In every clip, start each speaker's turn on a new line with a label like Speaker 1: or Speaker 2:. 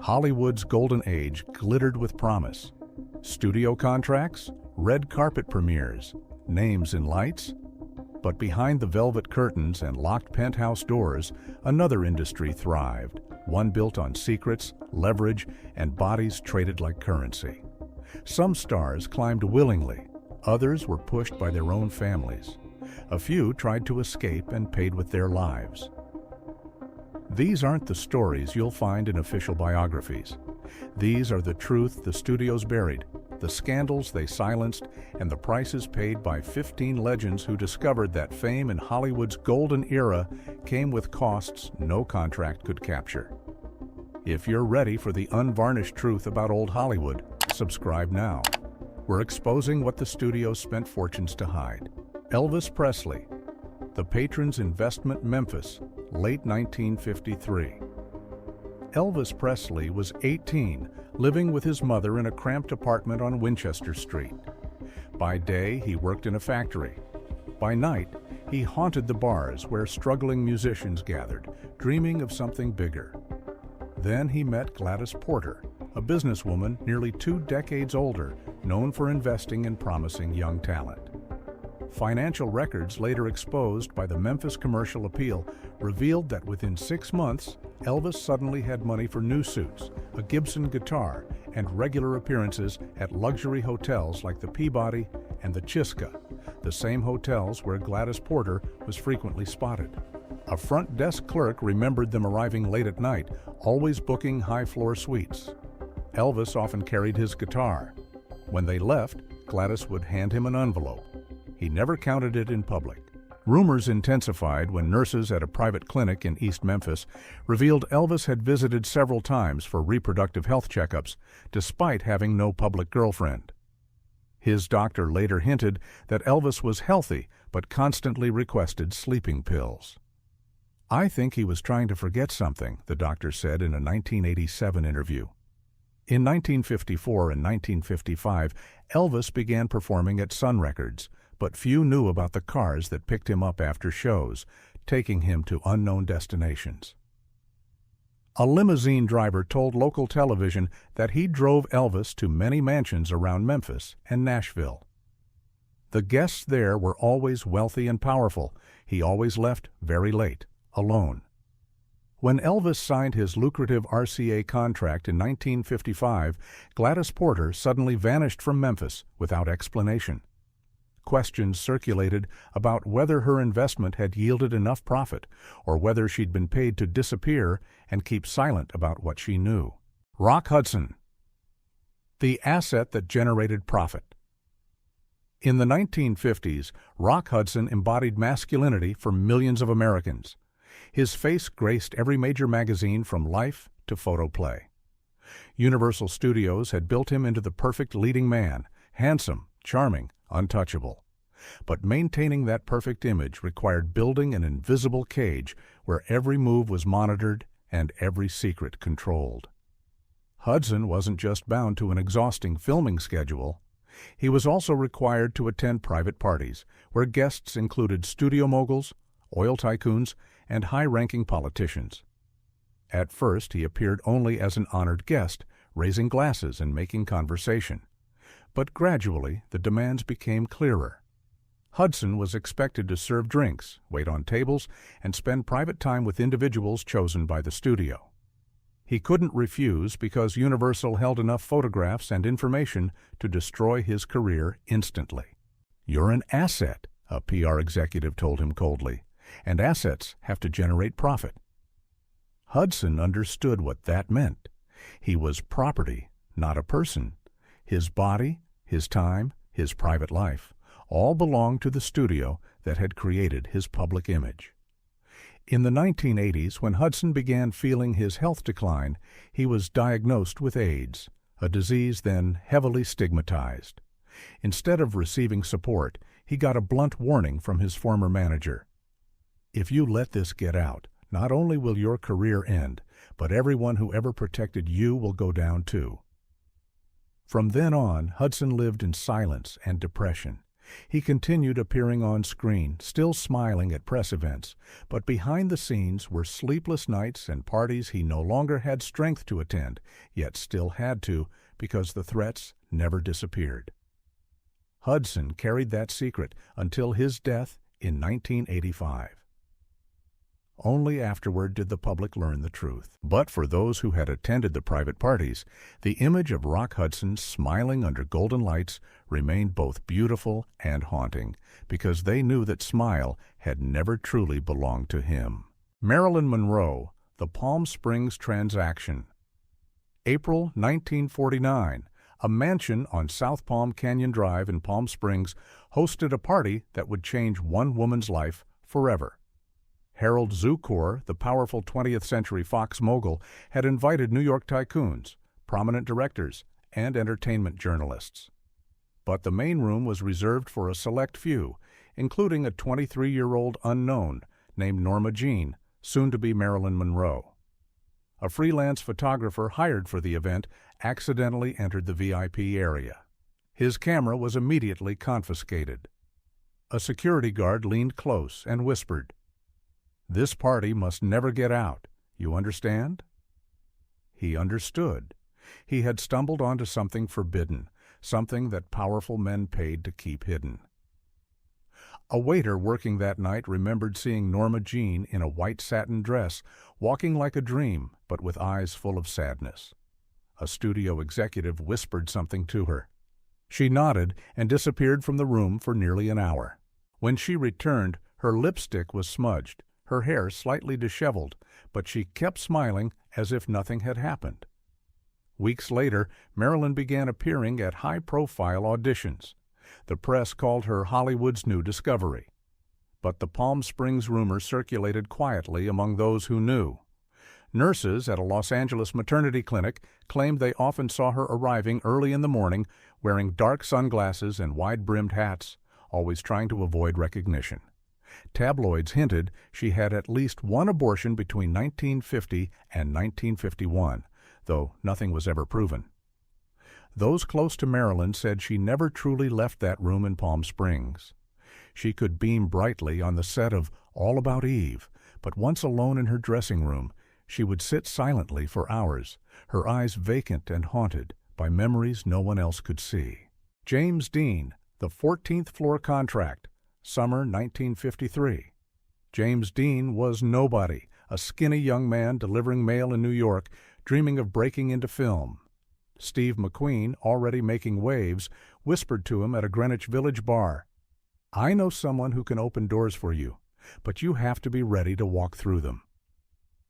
Speaker 1: Hollywood's golden age glittered with promise. Studio contracts, red carpet premieres, names in lights. But behind the velvet curtains and locked penthouse doors, another industry thrived, one built on secrets, leverage, and bodies traded like currency. Some stars climbed willingly, others were pushed by their own families. A few tried to escape and paid with their lives. These aren't the stories you'll find in official biographies. These are the truth the studios buried, the scandals they silenced, and the prices paid by 15 legends who discovered that fame in Hollywood's golden era came with costs no contract could capture. If you're ready for the unvarnished truth about old Hollywood, subscribe now. We're exposing what the studios spent fortunes to hide. Elvis Presley, the patron's investment Memphis, late 1953. Elvis Presley was 18, living with his mother in a cramped apartment on Winchester Street. By day, he worked in a factory. By night, he haunted the bars where struggling musicians gathered, dreaming of something bigger. Then he met Gladys Porter, a businesswoman nearly 2 decades older, known for investing in promising young talent. Financial records later exposed by the Memphis Commercial Appeal revealed that within 6 months, Elvis suddenly had money for new suits, a Gibson guitar, and regular appearances at luxury hotels like the Peabody and the Chiska, the same hotels where Gladys Porter was frequently spotted. A front desk clerk remembered them arriving late at night, always booking high-floor suites. Elvis often carried his guitar. When they left, Gladys would hand him an envelope. He never counted it in public. Rumors intensified when nurses at a private clinic in East Memphis revealed Elvis had visited several times for reproductive health checkups, despite having no public girlfriend. His doctor later hinted that Elvis was healthy, but constantly requested sleeping pills. "I think he was trying to forget something," the doctor said in a 1987 interview. In 1954 and 1955, Elvis began performing at Sun Records, but few knew about the cars that picked him up after shows, taking him to unknown destinations. A limousine driver told local television that he drove Elvis to many mansions around Memphis and Nashville. The guests there were always wealthy and powerful. He always left very late, alone. When Elvis signed his lucrative RCA contract in 1955, Gladys Porter suddenly vanished from Memphis without explanation. Questions circulated about whether her investment had yielded enough profit or whether she'd been paid to disappear and keep silent about what she knew. Rock Hudson, the asset that generated profit. In the 1950s, Rock Hudson embodied masculinity for millions of Americans. His face graced every major magazine from Life to Photoplay. Universal Studios had built him into the perfect leading man, handsome, charming, untouchable. But maintaining that perfect image required building an invisible cage where every move was monitored and every secret controlled. Hudson wasn't just bound to an exhausting filming schedule. He was also required to attend private parties, where guests included studio moguls, oil tycoons, and high-ranking politicians. At first, he appeared only as an honored guest, raising glasses and making conversation. But gradually, the demands became clearer. Hudson was expected to serve drinks, wait on tables, and spend private time with individuals chosen by the studio. He couldn't refuse because Universal held enough photographs and information to destroy his career instantly. "You're an asset," a PR executive told him coldly, "and assets have to generate profit." Hudson understood what that meant. He was property, not a person. His body, his time, his private life, all belonged to the studio that had created his public image. In the 1980s, when Hudson began feeling his health decline, he was diagnosed with AIDS, a disease then heavily stigmatized. Instead of receiving support, he got a blunt warning from his former manager. "If you let this get out, not only will your career end, but everyone who ever protected you will go down too." From then on, Hudson lived in silence and depression. He continued appearing on screen, still smiling at press events, but behind the scenes were sleepless nights and parties he no longer had strength to attend, yet still had to, because the threats never disappeared. Hudson carried that secret until his death in 1985. Only afterward did the public learn the truth. But for those who had attended the private parties, the image of Rock Hudson smiling under golden lights remained both beautiful and haunting, because they knew that smile had never truly belonged to him. Marilyn Monroe, The Palm Springs Transaction. April 1949. A mansion on South Palm Canyon Drive in Palm Springs hosted a party that would change one woman's life forever. Harold Zukor, the powerful 20th Century Fox mogul, had invited New York tycoons, prominent directors, and entertainment journalists. But the main room was reserved for a select few, including a 23-year-old unknown named Norma Jean, soon to be Marilyn Monroe. A freelance photographer hired for the event accidentally entered the VIP area. His camera was immediately confiscated. A security guard leaned close and whispered, "This party must never get out. You understand?" He understood. He had stumbled onto something forbidden, something that powerful men paid to keep hidden. A waiter working that night remembered seeing Norma Jean in a white satin dress, walking like a dream, but with eyes full of sadness. A studio executive whispered something to her. She nodded and disappeared from the room for nearly an hour. When she returned, her lipstick was smudged, her hair slightly disheveled, but she kept smiling as if nothing had happened. Weeks later, Marilyn began appearing at high-profile auditions. The press called her Hollywood's new discovery. But the Palm Springs rumor circulated quietly among those who knew. Nurses at a Los Angeles maternity clinic claimed they often saw her arriving early in the morning, wearing dark sunglasses and wide-brimmed hats, always trying to avoid recognition. Tabloids hinted she had at least one abortion between 1950 and 1951, though nothing was ever proven. Those close to Marilyn said she never truly left that room in Palm Springs. She could beam brightly on the set of All About Eve, but once alone in her dressing room, she would sit silently for hours, her eyes vacant and haunted by memories no one else could see. James Dean, The 14th Floor Contract, summer 1953. James Dean was nobody, a skinny young man delivering mail in New York, dreaming of breaking into film. Steve McQueen, already making waves, whispered to him at a Greenwich Village bar, "I know someone who can open doors for you, but you have to be ready to walk through them."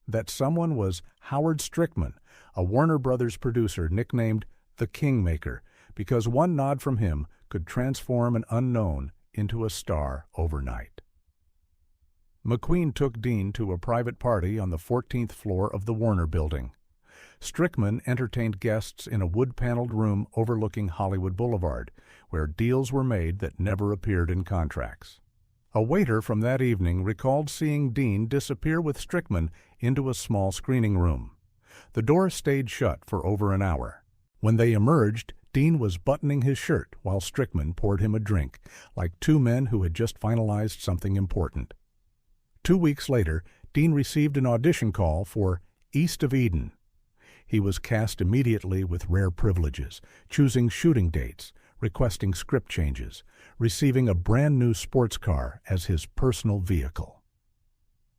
Speaker 1: That someone was Howard Strickman, a Warner Brothers producer nicknamed the Kingmaker, because one nod from him could transform an unknown into a star overnight. McQueen took Dean to a private party on the 14th floor of the Warner Building. Strickman entertained guests in a wood-paneled room overlooking Hollywood Boulevard, where deals were made that never appeared in contracts. A waiter from that evening recalled seeing Dean disappear with Strickman into a small screening room. The door stayed shut for over an hour. When they emerged, Dean was buttoning his shirt while Strickman poured him a drink, like two men who had just finalized something important. 2 weeks later, Dean received an audition call for East of Eden. He was cast immediately with rare privileges, choosing shooting dates, requesting script changes, receiving a brand-new sports car as his personal vehicle.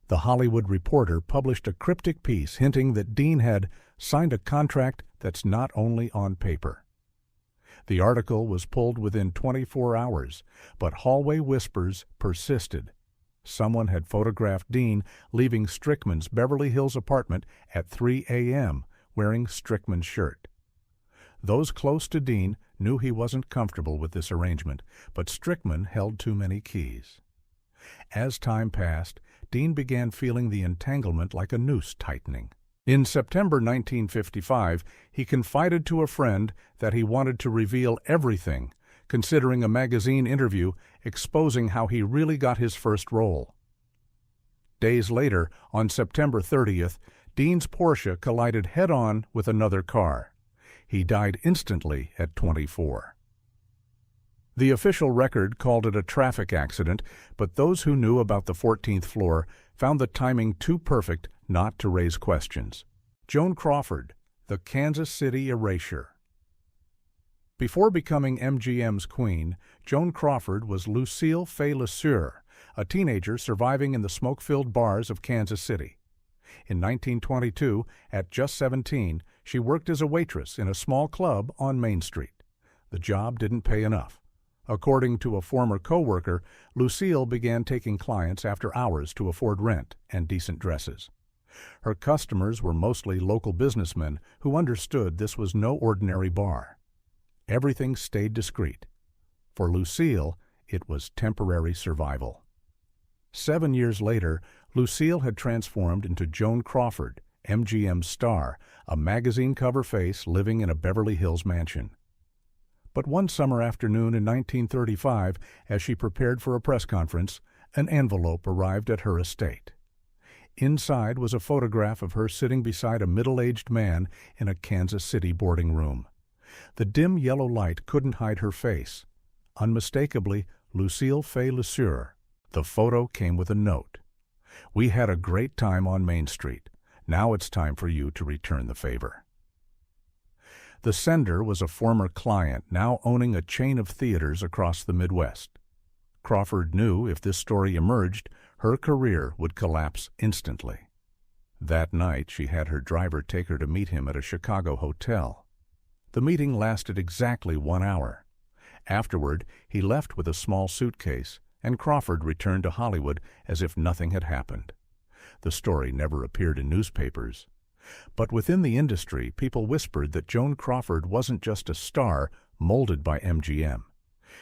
Speaker 1: The Hollywood Reporter published a cryptic piece hinting that Dean had signed a contract that's not only on paper. The article was pulled within 24 hours, but hallway whispers persisted. Someone had photographed Dean leaving Strickman's Beverly Hills apartment at 3 a.m., wearing Strickman's shirt. Those close to Dean knew he wasn't comfortable with this arrangement, but Strickman held too many keys. As time passed, Dean began feeling the entanglement like a noose tightening. In September 1955, he confided to a friend that he wanted to reveal everything, considering a magazine interview exposing how he really got his first role. Days later, on September 30th, Dean's Porsche collided head-on with another car. He died instantly at 24. The official record called it a traffic accident, but those who knew about the 14th floor found the timing too perfect not to raise questions. Joan Crawford, the Kansas City Erasure. Before becoming MGM's queen, Joan Crawford was Lucille Faye Lesueur, a teenager surviving in the smoke-filled bars of Kansas City. In 1922, at just 17, she worked as a waitress in a small club on Main Street. The job didn't pay enough. According to a former co-worker, Lucille began taking clients after hours to afford rent and decent dresses. Her customers were mostly local businessmen who understood this was no ordinary bar. Everything stayed discreet. For Lucille, it was temporary survival. 7 years later, Lucille had transformed into Joan Crawford, MGM's star, a magazine cover face living in a Beverly Hills mansion. But one summer afternoon in 1935, as she prepared for a press conference, an envelope arrived at her estate. Inside was a photograph of her sitting beside a middle-aged man in a Kansas City boarding room. The dim yellow light couldn't hide her face. Unmistakably, Lucille Faye Lesueur. The photo came with a note. "We had a great time on Main Street. Now it's time for you to return the favor." The sender was a former client now owning a chain of theaters across the Midwest. Crawford knew if this story emerged, her career would collapse instantly. That night, she had her driver take her to meet him at a Chicago hotel. The meeting lasted exactly 1 hour. Afterward, he left with a small suitcase, and Crawford returned to Hollywood as if nothing had happened. The story never appeared in newspapers. But within the industry, people whispered that Joan Crawford wasn't just a star molded by MGM.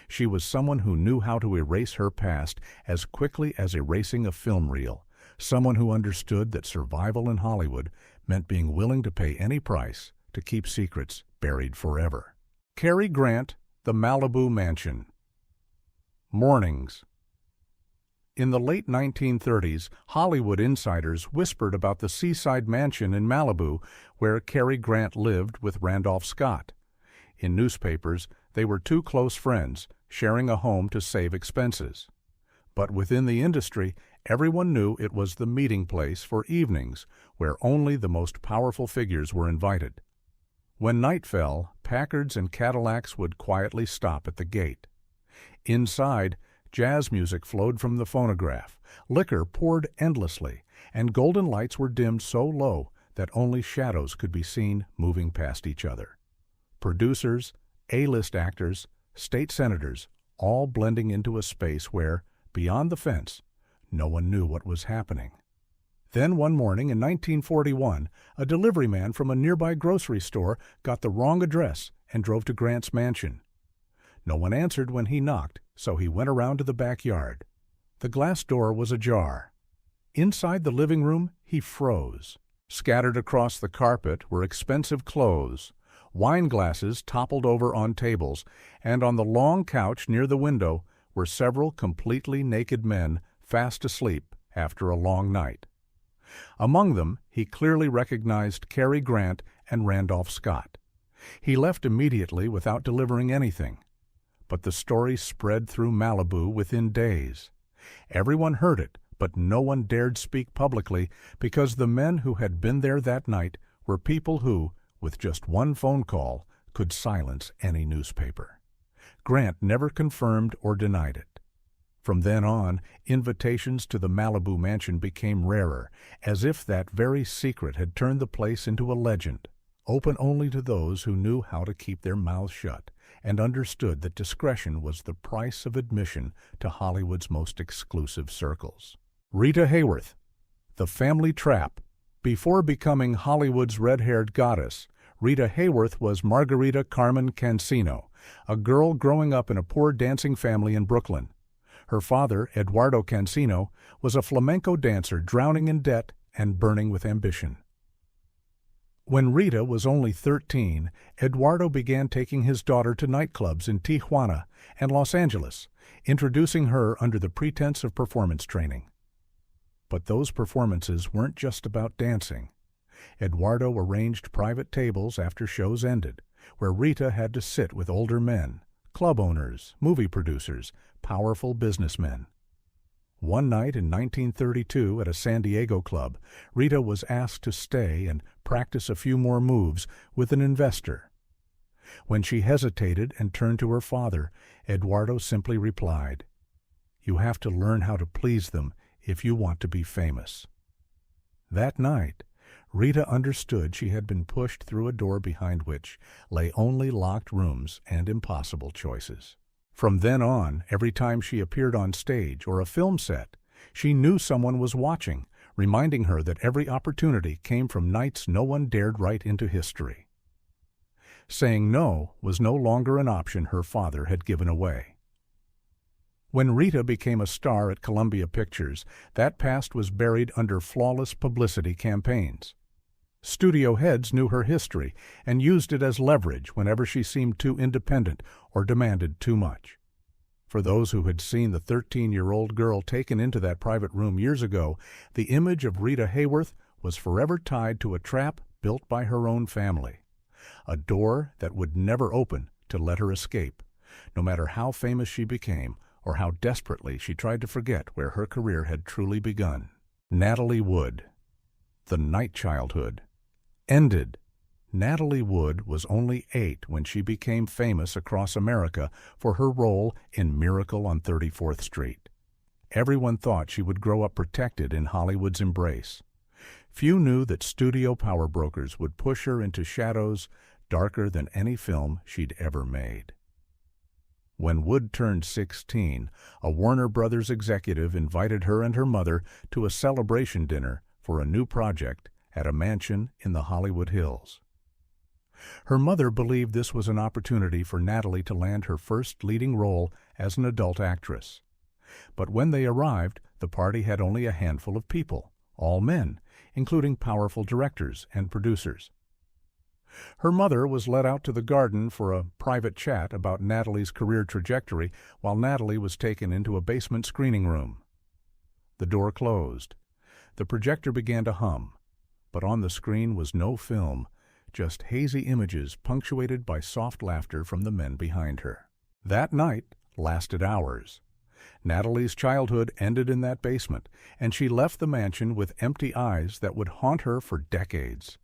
Speaker 1: She was someone who knew how to erase her past as quickly as erasing a film reel, someone who understood that survival in Hollywood meant being willing to pay any price to keep secrets buried forever. Cary Grant, The Malibu Mansion. Mornings. In the late 1930s, Hollywood insiders whispered about the seaside mansion in Malibu where Cary Grant lived with Randolph Scott. In newspapers, they were two close friends, sharing a home to save expenses. But within the industry, everyone knew it was the meeting place for evenings, where only the most powerful figures were invited. When night fell, Packards and Cadillacs would quietly stop at the gate. Inside, jazz music flowed from the phonograph, liquor poured endlessly, and golden lights were dimmed so low that only shadows could be seen moving past each other. Producers, A-list actors, state senators, all blending into a space where, beyond the fence, no one knew what was happening. Then one morning in 1941, a delivery man from a nearby grocery store got the wrong address and drove to Grant's mansion. No one answered when he knocked, so he went around to the backyard. The glass door was ajar. Inside the living room, he froze. Scattered across the carpet were expensive clothes. Wine glasses toppled over on tables, and on the long couch near the window were several completely naked men fast asleep after a long night. Among them, he clearly recognized Cary Grant and Randolph Scott. He left immediately without delivering anything. But the story spread through Malibu within days. Everyone heard it, but no one dared speak publicly because the men who had been there that night were people who, with just one phone call, could silence any newspaper. Grant never confirmed or denied it. From then on, invitations to the Malibu mansion became rarer, as if that very secret had turned the place into a legend, open only to those who knew how to keep their mouths shut and understood that discretion was the price of admission to Hollywood's most exclusive circles. Rita Hayworth, The Family Trap. Before becoming Hollywood's red-haired goddess, Rita Hayworth was Margarita Carmen Cancino, a girl growing up in a poor dancing family in Brooklyn. Her father, Eduardo Cancino, was a flamenco dancer drowning in debt and burning with ambition. When Rita was only 13, Eduardo began taking his daughter to nightclubs in Tijuana and Los Angeles, introducing her under the pretense of performance training. But those performances weren't just about dancing. Eduardo arranged private tables after shows ended, where Rita had to sit with older men, club owners, movie producers, powerful businessmen. One night in 1932 at a San Diego club, Rita was asked to stay and practice a few more moves with an investor. When she hesitated and turned to her father, Eduardo simply replied, "You have to learn how to please them if you want to be famous." That night, Rita understood she had been pushed through a door behind which lay only locked rooms and impossible choices. From then on, every time she appeared on stage or a film set, she knew someone was watching, reminding her that every opportunity came from nights no one dared write into history. Saying no was no longer an option her father had given away. When Rita became a star at Columbia Pictures, that past was buried under flawless publicity campaigns. Studio heads knew her history and used it as leverage whenever she seemed too independent or demanded too much. For those who had seen the 13-year-old girl taken into that private room years ago, the image of Rita Hayworth was forever tied to a trap built by her own family, a door that would never open to let her escape, no matter how famous she became or how desperately she tried to forget where her career had truly begun. Natalie Wood. The night childhood ended. Natalie Wood was only 8 when she became famous across America for her role in Miracle on 34th Street. Everyone thought she would grow up protected in Hollywood's embrace. Few knew that studio power brokers would push her into shadows darker than any film she'd ever made. When Wood turned 16, a Warner Brothers executive invited her and her mother to a celebration dinner for a new project at a mansion in the Hollywood Hills. Her mother believed this was an opportunity for Natalie to land her first leading role as an adult actress. But when they arrived, the party had only a handful of people, all men, including powerful directors and producers. Her mother was led out to the garden for a private chat about Natalie's career trajectory while Natalie was taken into a basement screening room. The door closed. The projector began to hum, but on the screen was no film, just hazy images punctuated by soft laughter from the men behind her. That night lasted hours. Natalie's childhood ended in that basement, and she left the mansion with empty eyes that would haunt her for decades.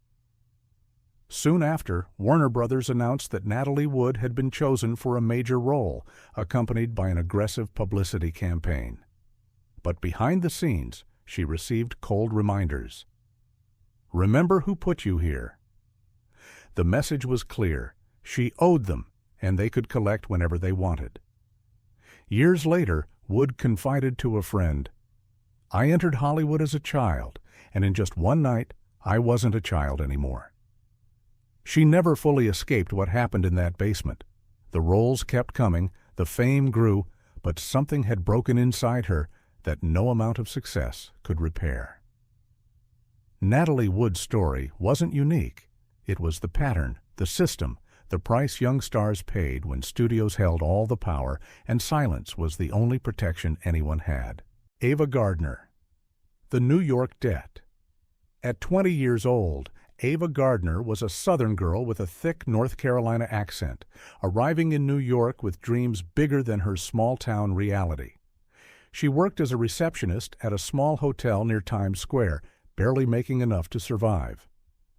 Speaker 1: Soon after, Warner Brothers announced that Natalie Wood had been chosen for a major role, accompanied by an aggressive publicity campaign. But behind the scenes, she received cold reminders. "Remember who put you here." The message was clear. She owed them, and they could collect whenever they wanted. Years later, Wood confided to a friend, "I entered Hollywood as a child, and in just one night, I wasn't a child anymore." She never fully escaped what happened in that basement. The roles kept coming, the fame grew, but something had broken inside her that no amount of success could repair. Natalie Wood's story wasn't unique. It was the pattern, the system, the price young stars paid when studios held all the power and silence was the only protection anyone had. Ava Gardner. The New York Debt. At 20 years old, Ava Gardner was a Southern girl with a thick North Carolina accent, arriving in New York with dreams bigger than her small-town reality. She worked as a receptionist at a small hotel near Times Square, barely making enough to survive.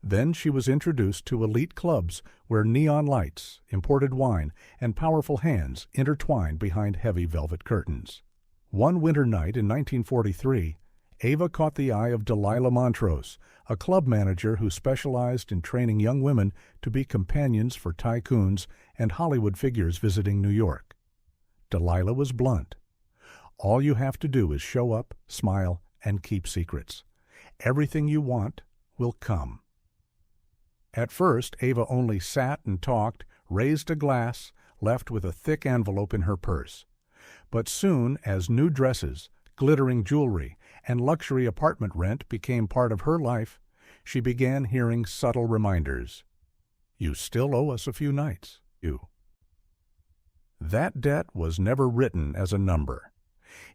Speaker 1: Then she was introduced to elite clubs where neon lights, imported wine, and powerful hands intertwined behind heavy velvet curtains. One winter night in 1943, Ava caught the eye of Delilah Montrose, a club manager who specialized in training young women to be companions for tycoons and Hollywood figures visiting New York. Delilah was blunt. "All you have to do is show up, smile, and keep secrets. Everything you want will come." At first, Ava only sat and talked, raised a glass, left with a thick envelope in her purse. But soon, as new dresses, glittering jewelry, and luxury apartment rent became part of her life, she began hearing subtle reminders. "You still owe us a few nights, you." That debt was never written as a number.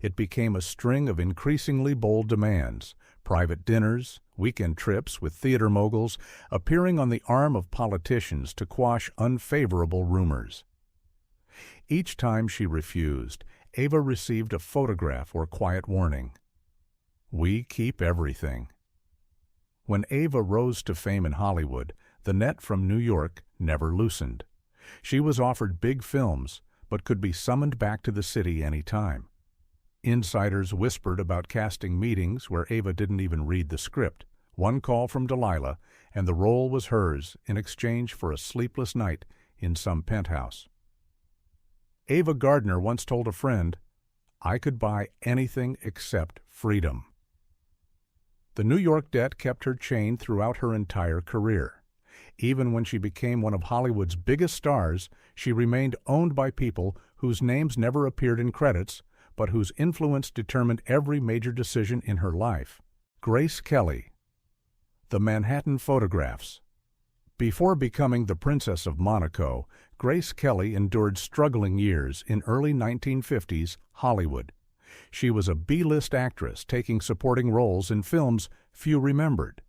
Speaker 1: It became a string of increasingly bold demands, private dinners, weekend trips with theater moguls, appearing on the arm of politicians to quash unfavorable rumors. Each time she refused, Ava received a photograph or quiet warning. "We keep everything." When Ava rose to fame in Hollywood, the net from New York never loosened. She was offered big films, but could be summoned back to the city any time. Insiders whispered about casting meetings where Ava didn't even read the script. One call from Delilah, and the role was hers in exchange for a sleepless night in some penthouse. Ava Gardner once told a friend, "I could buy anything except freedom." The New York debt kept her chained throughout her entire career. Even when she became one of Hollywood's biggest stars, she remained owned by people whose names never appeared in credits, but whose influence determined every major decision in her life. Grace Kelly. The Manhattan Photographs. Before becoming the Princess of Monaco, Grace Kelly endured struggling years in early 1950s Hollywood. She was a B-list actress taking supporting roles in films few remembered.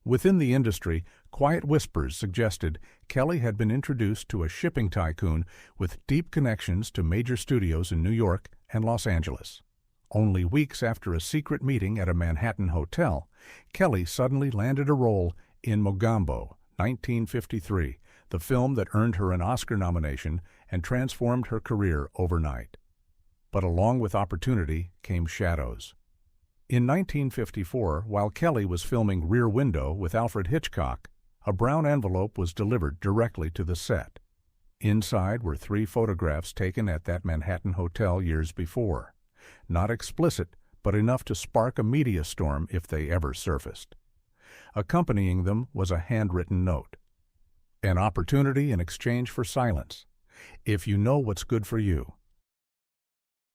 Speaker 1: Within the industry, quiet whispers suggested Kelly had been introduced to a shipping tycoon with deep connections to major studios in New York and Los Angeles. Only weeks after a secret meeting at a Manhattan hotel, Kelly suddenly landed a role in Mogambo, 1953, the film that earned her an Oscar nomination and transformed her career overnight. But along with opportunity came shadows. In 1954, while Kelly was filming Rear Window with Alfred Hitchcock, a brown envelope was delivered directly to the set. Inside were 3 photographs taken at that Manhattan hotel years before. Not explicit, but enough to spark a media storm if they ever surfaced. Accompanying them was a handwritten note. "An opportunity in exchange for silence. If you know what's good for you."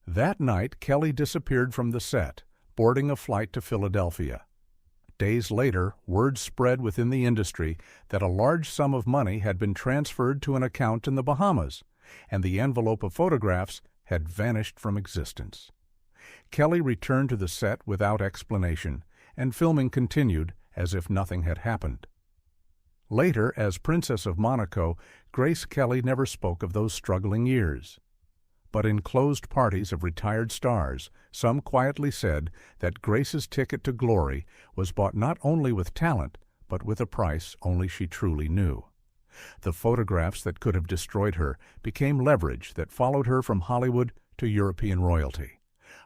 Speaker 1: That night, Kelly disappeared from the set, boarding a flight to Philadelphia. Days later, word spread within the industry that a large sum of money had been transferred to an account in the Bahamas, and the envelope of photographs had vanished from existence. Kelly returned to the set without explanation, and filming continued as if nothing had happened. Later, as Princess of Monaco, Grace Kelly never spoke of those struggling years. But in closed parties of retired stars, some quietly said that Grace's ticket to glory was bought not only with talent, but with a price only she truly knew. The photographs that could have destroyed her became leverage that followed her from Hollywood to European royalty,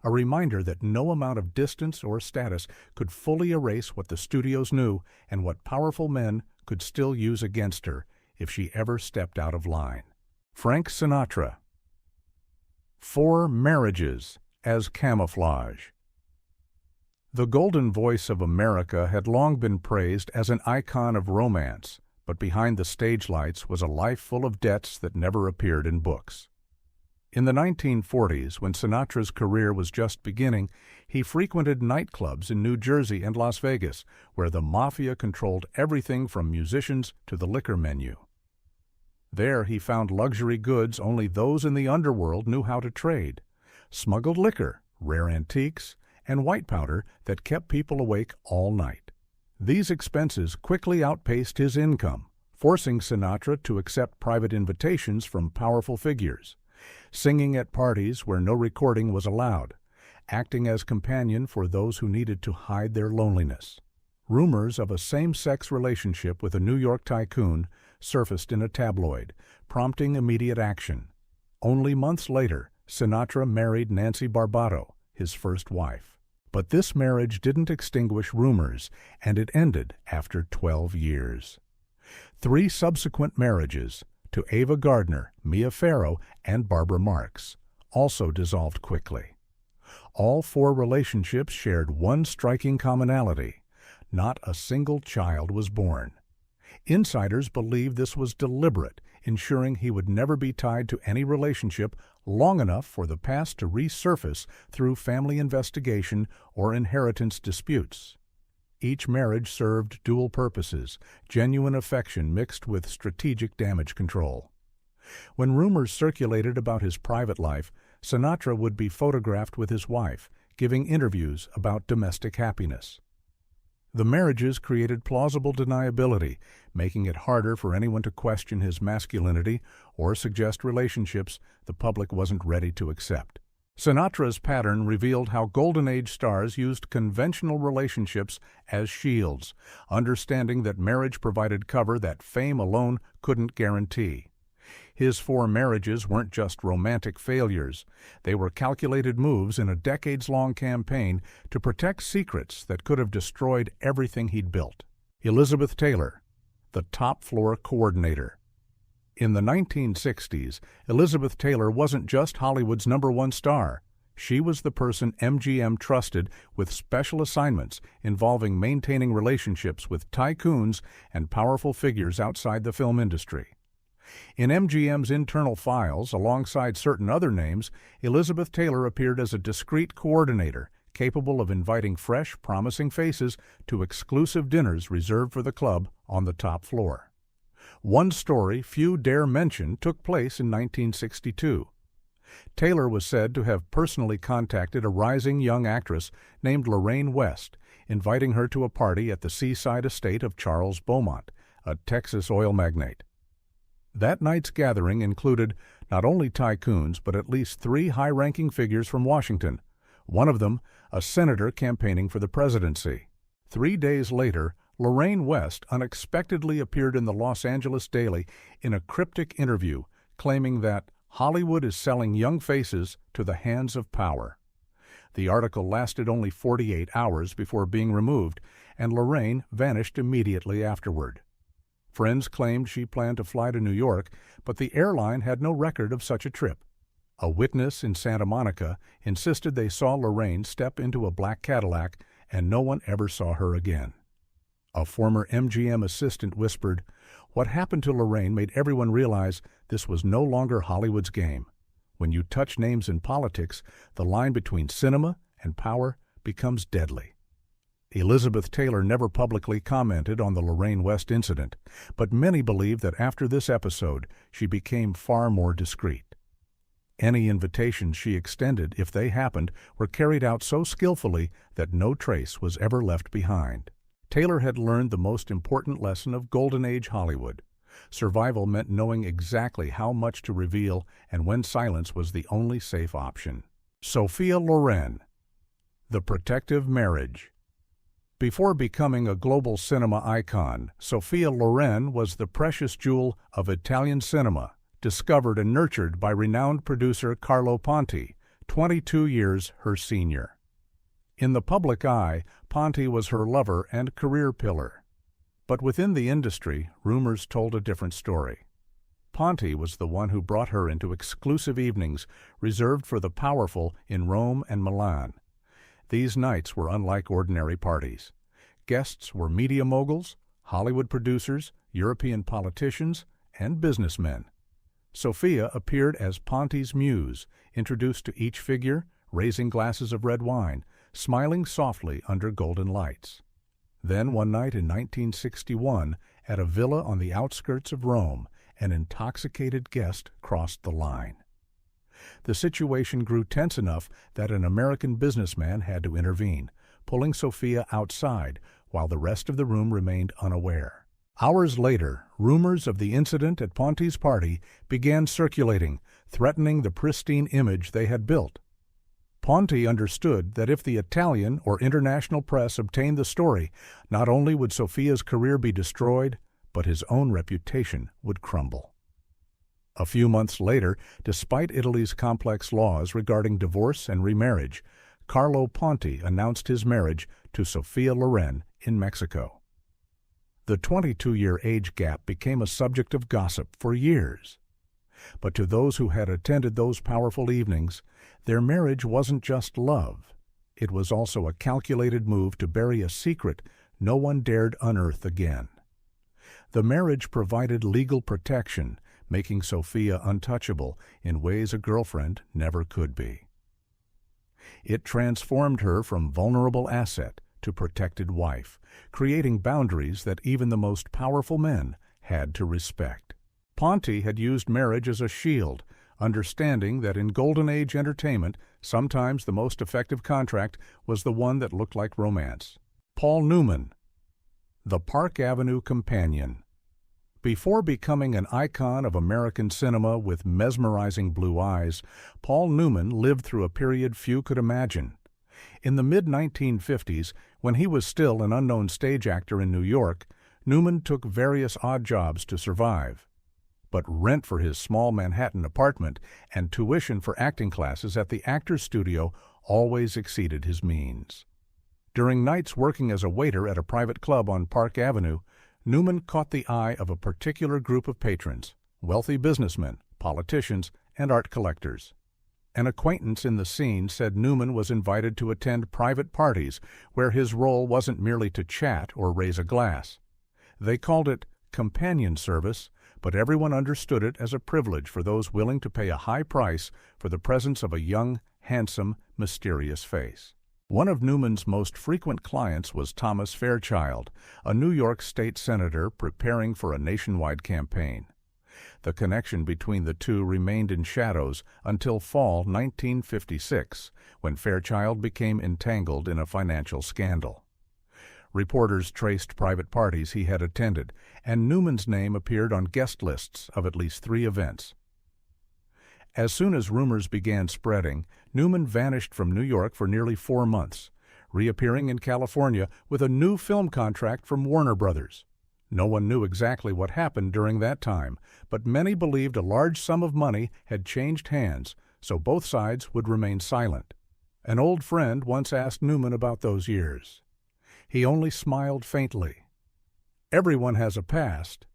Speaker 1: a reminder that no amount of distance or status could fully erase what the studios knew and what powerful men could still use against her if she ever stepped out of line. Frank Sinatra. 4 marriages as camouflage. The golden voice of America had long been praised as an icon of romance, but behind the stage lights was a life full of debts that never appeared in books. In the 1940s, when Sinatra's career was just beginning, he frequented nightclubs in New Jersey and Las Vegas, where the mafia controlled everything from musicians to the liquor menu. There he found luxury goods only those in the underworld knew how to trade: smuggled liquor, rare antiques, and white powder that kept people awake all night. These expenses quickly outpaced his income, forcing Sinatra to accept private invitations from powerful figures, singing at parties where no recording was allowed, acting as companion for those who needed to hide their loneliness. Rumors of a same-sex relationship with a New York tycoon surfaced in a tabloid, prompting immediate action. Only months later, Sinatra married Nancy Barbato, his first wife. But this marriage didn't extinguish rumors, and it ended after 12 years. 3 subsequent marriages, to Ava Gardner, Mia Farrow, and Barbara Marx, also dissolved quickly. All 4 relationships shared one striking commonality: not a single child was born. Insiders believed this was deliberate, ensuring he would never be tied to any relationship long enough for the past to resurface through family investigation or inheritance disputes. Each marriage served dual purposes: genuine affection mixed with strategic damage control. When rumors circulated about his private life, Sinatra would be photographed with his wife, giving interviews about domestic happiness. The marriages created plausible deniability, making it harder for anyone to question his masculinity or suggest relationships the public wasn't ready to accept. Sinatra's pattern revealed how Golden Age stars used conventional relationships as shields, understanding that marriage provided cover that fame alone couldn't guarantee. His 4 marriages weren't just romantic failures. They were calculated moves in a decades-long campaign to protect secrets that could have destroyed everything he'd built. Elizabeth Taylor, the top-floor coordinator. In the 1960s, Elizabeth Taylor wasn't just Hollywood's #1 star. She was the person MGM trusted with special assignments involving maintaining relationships with tycoons and powerful figures outside the film industry. In MGM's internal files, alongside certain other names, Elizabeth Taylor appeared as a discreet coordinator, capable of inviting fresh, promising faces to exclusive dinners reserved for the club on the top floor. One story few dare mention took place in 1962. Taylor was said to have personally contacted a rising young actress named Lorraine West, inviting her to a party at the seaside estate of Charles Beaumont, a Texas oil magnate. That night's gathering included not only tycoons, but at least 3 high-ranking figures from Washington, one of them a senator campaigning for the presidency. 3 days later, Lorraine West unexpectedly appeared in the Los Angeles Daily in a cryptic interview, claiming that Hollywood is selling young faces to the hands of power. The article lasted only 48 hours before being removed, and Lorraine vanished immediately afterward. Friends claimed she planned to fly to New York, but the airline had no record of such a trip. A witness in Santa Monica insisted they saw Lorraine step into a black Cadillac, and no one ever saw her again. A former MGM assistant whispered, "What happened to Lorraine made everyone realize this was no longer Hollywood's game. When you touch names in politics, the line between cinema and power becomes deadly." Elizabeth Taylor never publicly commented on the Lorraine West incident, but many believe that after this episode, she became far more discreet. Any invitations she extended, if they happened, were carried out so skillfully that no trace was ever left behind. Taylor had learned the most important lesson of Golden Age Hollywood. Survival meant knowing exactly how much to reveal and when silence was the only safe option. Sophia Loren, The Protective Marriage. Before becoming a global cinema icon, Sophia Loren was the precious jewel of Italian cinema, discovered and nurtured by renowned producer Carlo Ponti, 22 years her senior. In the public eye, Ponti was her lover and career pillar. But within the industry, rumors told a different story. Ponti was the one who brought her into exclusive evenings reserved for the powerful in Rome and Milan. These nights were unlike ordinary parties. Guests were media moguls, Hollywood producers, European politicians, and businessmen. Sophia appeared as Ponti's muse, introduced to each figure, raising glasses of red wine, smiling softly under golden lights. Then one night in 1961, at a villa on the outskirts of Rome, an intoxicated guest crossed the line. The situation grew tense enough that an American businessman had to intervene, pulling Sophia outside while the rest of the room remained unaware. Hours later, rumors of the incident at Ponti's party began circulating, threatening the pristine image they had built. Ponti understood that if the Italian or international press obtained the story, not only would Sophia's career be destroyed, but his own reputation would crumble. A few months later, despite Italy's complex laws regarding divorce and remarriage, Carlo Ponti announced his marriage to Sophia Loren in Mexico. The 22-year age gap became a subject of gossip for years. But to those who had attended those powerful evenings, their marriage wasn't just love. It was also a calculated move to bury a secret no one dared unearth again. The marriage provided legal protection, making Sophia untouchable in ways a girlfriend never could be. It transformed her from vulnerable asset to protected wife, creating boundaries that even the most powerful men had to respect. Ponti had used marriage as a shield, understanding that in Golden Age entertainment, sometimes the most effective contract was the one that looked like romance. Paul Newman, The Park Avenue Companion. Before becoming an icon of American cinema with mesmerizing blue eyes, Paul Newman lived through a period few could imagine. In the mid-1950s, when he was still an unknown stage actor in New York, Newman took various odd jobs to survive. But rent for his small Manhattan apartment and tuition for acting classes at the Actors Studio always exceeded his means. During nights working as a waiter at a private club on Park Avenue, Newman caught the eye of a particular group of patrons, wealthy businessmen, politicians, and art collectors. An acquaintance in the scene said Newman was invited to attend private parties where his role wasn't merely to chat or raise a glass. They called it companion service, but everyone understood it as a privilege for those willing to pay a high price for the presence of a young, handsome, mysterious face. One of Newman's most frequent clients was Thomas Fairchild, a New York state senator preparing for a nationwide campaign. The connection between the two remained in shadows until fall 1956, when Fairchild became entangled in a financial scandal. Reporters traced private parties he had attended, and Newman's name appeared on guest lists of at least 3 events. As soon as rumors began spreading, Newman vanished from New York for nearly 4 months, reappearing in California with a new film contract from Warner Brothers. No one knew exactly what happened during that time, but many believed a large sum of money had changed hands, so both sides would remain silent. An old friend once asked Newman about those years. He only smiled faintly. Everyone has a past.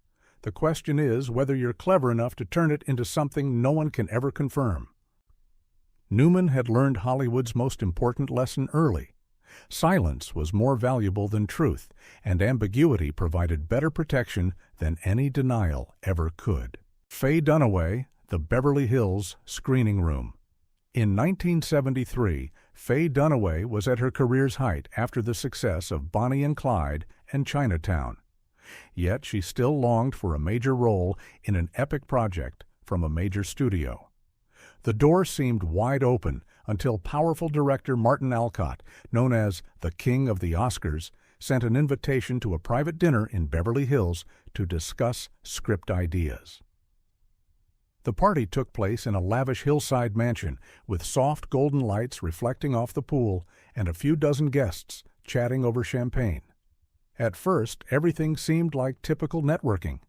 Speaker 1: The question is whether you're clever enough to turn it into something no one can ever confirm. Newman had learned Hollywood's most important lesson early. Silence was more valuable than truth, and ambiguity provided better protection than any denial ever could. Faye Dunaway, The Beverly Hills Screening Room. In 1973, Faye Dunaway was at her career's height after the success of Bonnie and Clyde and Chinatown. Yet she still longed for a major role in an epic project from a major studio. The door seemed wide open until powerful director Martin Alcott, known as the King of the Oscars, sent an invitation to a private dinner in Beverly Hills to discuss script ideas. The party took place in a lavish hillside mansion with soft golden lights reflecting off the pool and a few dozen guests chatting over champagne. At first, everything seemed like typical networking.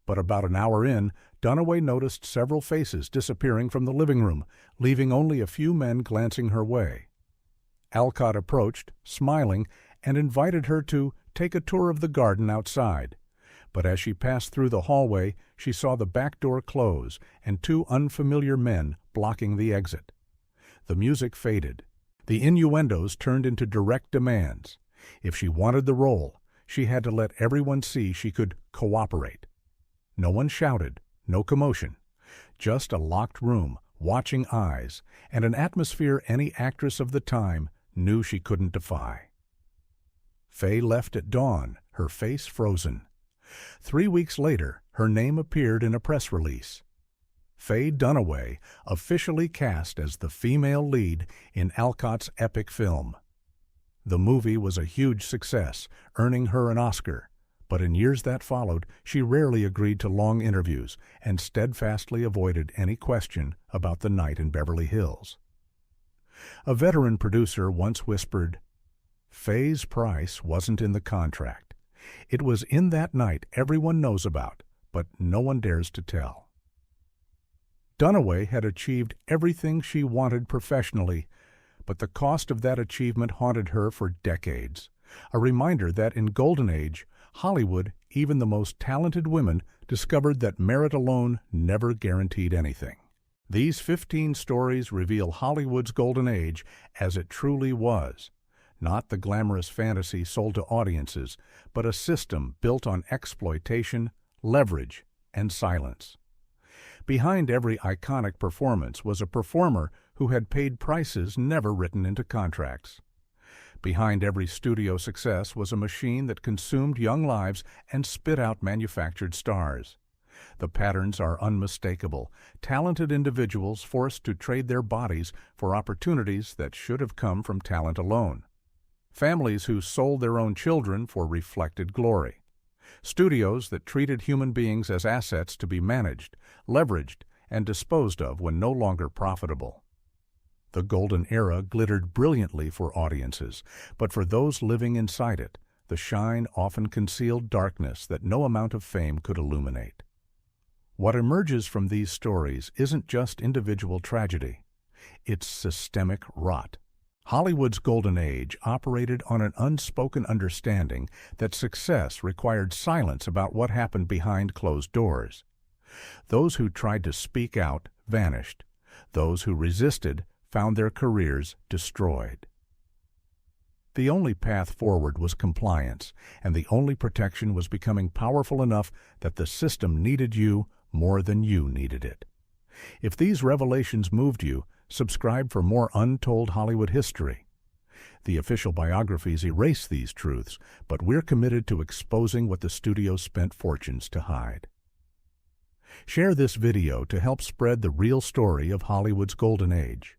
Speaker 1: But about an hour in, Dunaway noticed several faces disappearing from the living room, leaving only a few men glancing her way. Alcott approached, smiling, and invited her to take a tour of the garden outside. But as she passed through the hallway, she saw the back door close and 2 unfamiliar men blocking the exit. The music faded. The innuendos turned into direct demands. If she wanted the role, she had to let everyone see she could cooperate. No one shouted, no commotion, just a locked room, watching eyes, and an atmosphere any actress of the time knew she couldn't defy. Faye left at dawn, her face frozen. 3 weeks later, her name appeared in a press release. Faye Dunaway, officially cast as the female lead in Alcott's epic film. The movie was a huge success, earning her an Oscar, but in years that followed, she rarely agreed to long interviews and steadfastly avoided any question about the night in Beverly Hills. A veteran producer once whispered, "Faye's price wasn't in the contract. It was in that night everyone knows about, but no one dares to tell." Dunaway had achieved everything she wanted professionally, but the cost of that achievement haunted her for decades, a reminder that in Golden Age, Hollywood, even the most talented women, discovered that merit alone never guaranteed anything. These 15 stories reveal Hollywood's Golden Age as it truly was, not the glamorous fantasy sold to audiences, but a system built on exploitation, leverage, and silence. Behind every iconic performance was a performer who had paid prices never written into contracts. Behind every studio success was a machine that consumed young lives and spit out manufactured stars. The patterns are unmistakable, talented individuals forced to trade their bodies for opportunities that should have come from talent alone. families who sold their own children for reflected glory, studios that treated human beings as assets to be managed, leveraged, and disposed of when no longer profitable. The golden era glittered brilliantly for audiences, but for those living inside it, the shine often concealed darkness that no amount of fame could illuminate. What emerges from these stories isn't just individual tragedy, it's systemic rot. Hollywood's golden age operated on an unspoken understanding that success required silence about what happened behind closed doors. Those who tried to speak out vanished. Those who resisted found their careers destroyed. The only path forward was compliance, and the only protection was becoming powerful enough that the system needed you more than you needed it. If these revelations moved you, subscribe for more untold Hollywood history. The official biographies erase these truths, but we're committed to exposing what the studio spent fortunes to hide. Share this video to help spread the real story of Hollywood's golden age.